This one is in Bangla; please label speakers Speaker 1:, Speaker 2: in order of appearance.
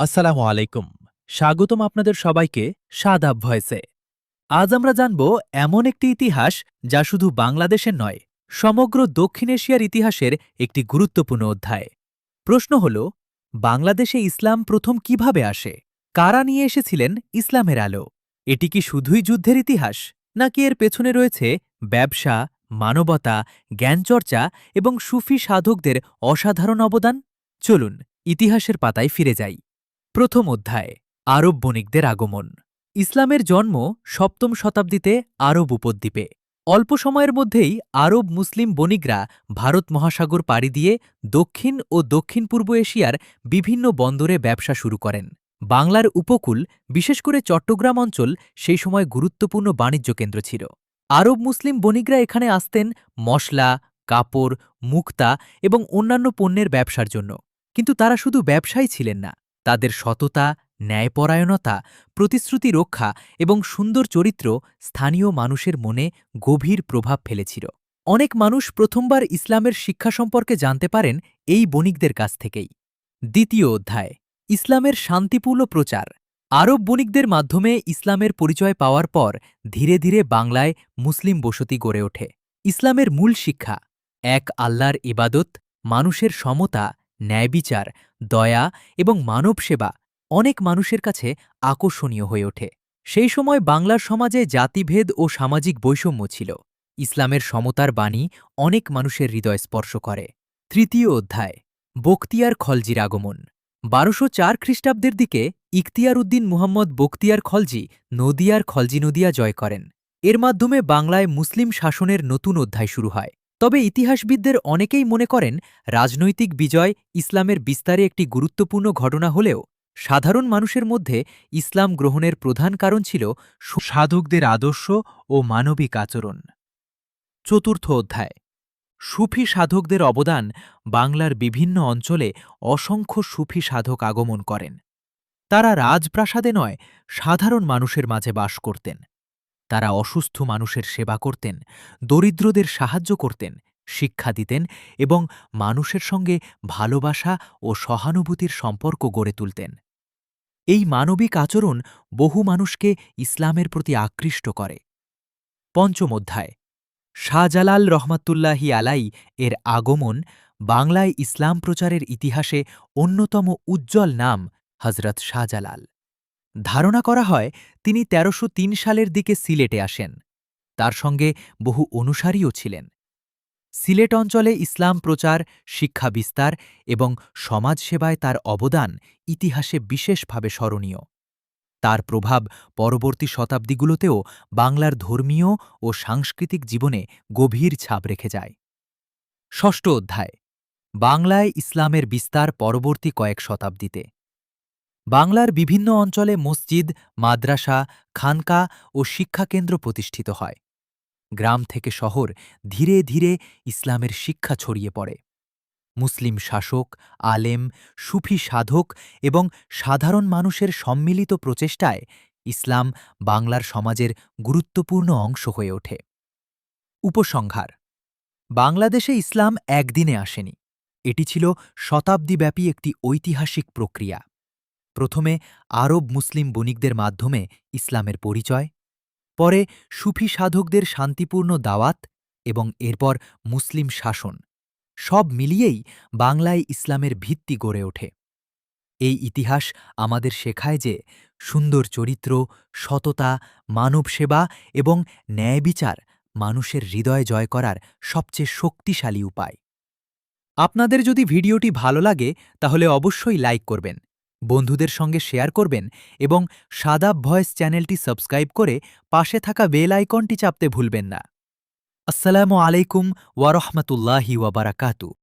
Speaker 1: আসসালামু আলাইকুম। স্বাগতম আপনাদের সবাইকে শাদাব ভয়েসে। আজ আমরা জানব এমন একটি ইতিহাস যা শুধু বাংলাদেশের নয়, সমগ্র দক্ষিণ এশিয়ার ইতিহাসের একটি গুরুত্বপূর্ণ অধ্যায়। প্রশ্ন হল, বাংলাদেশে ইসলাম প্রথম কিভাবে আসে? কারা নিয়ে এসেছিলেন ইসলামের আলো? এটি কি শুধুই যুদ্ধের ইতিহাস, নাকি এর পেছনে রয়েছে ব্যবসা, মানবতা, জ্ঞানচর্চা এবং সুফি সাধকদের অসাধারণ অবদান? চলুন ইতিহাসের পাতায় ফিরে যাই। প্রথম অধ্যায়, আরব বণিকদের আগমন। ইসলামের জন্ম সপ্তম শতাব্দীতে আরব উপদ্বীপে। অল্প সময়ের মধ্যেই আরব মুসলিম বণিকরা ভারত মহাসাগর পাড়ি দিয়ে দক্ষিণ ও দক্ষিণ পূর্ব এশিয়ার বিভিন্ন বন্দরে ব্যবসা শুরু করেন। বাংলার উপকূল, বিশেষ করে চট্টগ্রাম অঞ্চল সেই সময় গুরুত্বপূর্ণ বাণিজ্য কেন্দ্র ছিল। আরব মুসলিম বণিকরা এখানে আসতেন মশলা, কাপড়, মুক্তা এবং অন্যান্য পণ্যের ব্যবসার জন্য। কিন্তু তারা শুধু ব্যবসায়ী ছিলেন না, তাদের সততা, ন্যায়পরায়ণতা, প্রতিশ্রুতি রক্ষা এবং সুন্দর চরিত্র স্থানীয় মানুষের মনে গভীর প্রভাব ফেলেছিল। অনেক মানুষ প্রথমবার ইসলামের শিক্ষা সম্পর্কে জানতে পারেন এই বণিকদের কাছ থেকেই। দ্বিতীয় অধ্যায়, ইসলামের শান্তিপূর্ণ প্রচার। আরব বণিকদের মাধ্যমে ইসলামের পরিচয় পাওয়ার পর ধীরে ধীরে বাংলায় মুসলিম বসতি গড়ে ওঠে। ইসলামের মূল শিক্ষা, এক আল্লাহর ইবাদত, মানুষের সমতা, ন্যায়বিচার, দয়া এবং মানব সেবা অনেক মানুষের কাছে আকর্ষণীয় হয়ে ওঠে। সেই সময় বাংলার সমাজে জাতিভেদ ও সামাজিক বৈষম্য ছিল। ইসলামের সমতার বাণী অনেক মানুষের হৃদয় স্পর্শ করে। তৃতীয় অধ্যায়, বখতিয়ার খলজির আগমন। ১২০৪ খ্রিস্টাব্দের দিকে ইখতিয়ার উদ্দিন মুহাম্মদ বখতিয়ার খলজি নদিয়ার খলজি নদিয়া জয় করেন। এর মাধ্যমে বাংলায় মুসলিম শাসনের নতুন অধ্যায় শুরু হয়। তবে ইতিহাসবিদদের অনেকেই মনে করেন রাজনৈতিক বিজয় ইসলামের বিস্তারে একটি গুরুত্বপূর্ণ ঘটনা হলেও সাধারণ মানুষের মধ্যে ইসলাম গ্রহণের প্রধান কারণ ছিল সাধকদের আদর্শ ও মানবিক আচরণ। চতুর্থ অধ্যায়, সুফি সাধকদের অবদান। বাংলার বিভিন্ন অঞ্চলে অসংখ্য সুফি সাধক আগমন করেন। তারা রাজপ্রাসাদে নয়, সাধারণ মানুষের মাঝে বাস করতেন। তারা অসুস্থ মানুষের সেবা করতেন, দরিদ্রদের সাহায্য করতেন, শিক্ষা দিতেন এবং মানুষের সঙ্গে ভালোবাসা ও সহানুভূতির সম্পর্ক গড়ে তুলতেন। এই মানবিক আচরণ বহু মানুষকে ইসলামের প্রতি আকৃষ্ট করে। পঞ্চম অধ্যায়, শাহজালাল রহমাতুল্লাহি আলাই এর আগমন। বাংলায় ইসলাম প্রচারের ইতিহাসে অন্যতম উজ্জ্বল নাম হজরত শাহজালাল। ধারণা করা হয় তিনি ১৩০৩ সালের দিকে সিলেটে আসেন। তার সঙ্গে বহু অনুসারীও ছিলেন। সিলেট অঞ্চলে ইসলাম প্রচার, শিক্ষা বিস্তার এবং সমাজসেবায় তার অবদান ইতিহাসে বিশেষভাবে স্মরণীয়। তার প্রভাব পরবর্তী শতাব্দীগুলোতেও বাংলার ধর্মীয় ও সাংস্কৃতিক জীবনে গভীর ছাপ রেখে যায়। ষষ্ঠ অধ্যায়, বাংলায় ইসলামের বিস্তার পরবর্তী কয়েক শতাব্দীতে। বাংলার বিভিন্ন অঞ্চলে মসজিদ, মাদ্রাসা, খানকা ও শিক্ষাকেন্দ্র প্রতিষ্ঠিত হয়। গ্রাম থেকে শহর ধীরে ধীরে ইসলামের শিক্ষা ছড়িয়ে পড়ে। মুসলিম শাসক, আলেম, সুফি সাধক এবং সাধারণ মানুষের সম্মিলিত প্রচেষ্টায় ইসলাম বাংলার সমাজের গুরুত্বপূর্ণ অংশ হয়ে ওঠে। উপসংহার, বাংলাদেশে ইসলাম একদিনে আসেনি। এটি ছিল শতাব্দীব্যাপী একটি ঐতিহাসিক প্রক্রিয়া। প্রথমে আরব মুসলিম বণিকদের মাধ্যমে ইসলামের পরিচয়, পরে সুফি সাধকদের শান্তিপূর্ণ দাওয়াত এবং এরপর মুসলিম শাসন, সব মিলিয়েই বাংলায় ইসলামের ভিত্তি গড়ে ওঠে। এই ইতিহাস আমাদের শেখায় যে সুন্দর চরিত্র, সততা, মানব সেবা এবং ন্যায়বিচার মানুষের হৃদয় জয় করার সবচেয়ে শক্তিশালী উপায়। আপনাদের যদি ভিডিওটি ভালো লাগে তাহলে অবশ্যই লাইক করবেন, বন্ধুদের সঙ্গে শেয়ার করবেন এবং শাদাব ভয়েস চ্যানেলটি সাবস্ক্রাইব করে পাশে থাকা বেল আইকনটি চাপতে ভুলবেন না। আসসালামু আলাইকুম ওয়া রাহমাতুল্লাহি ওয়া বারাকাতুহু।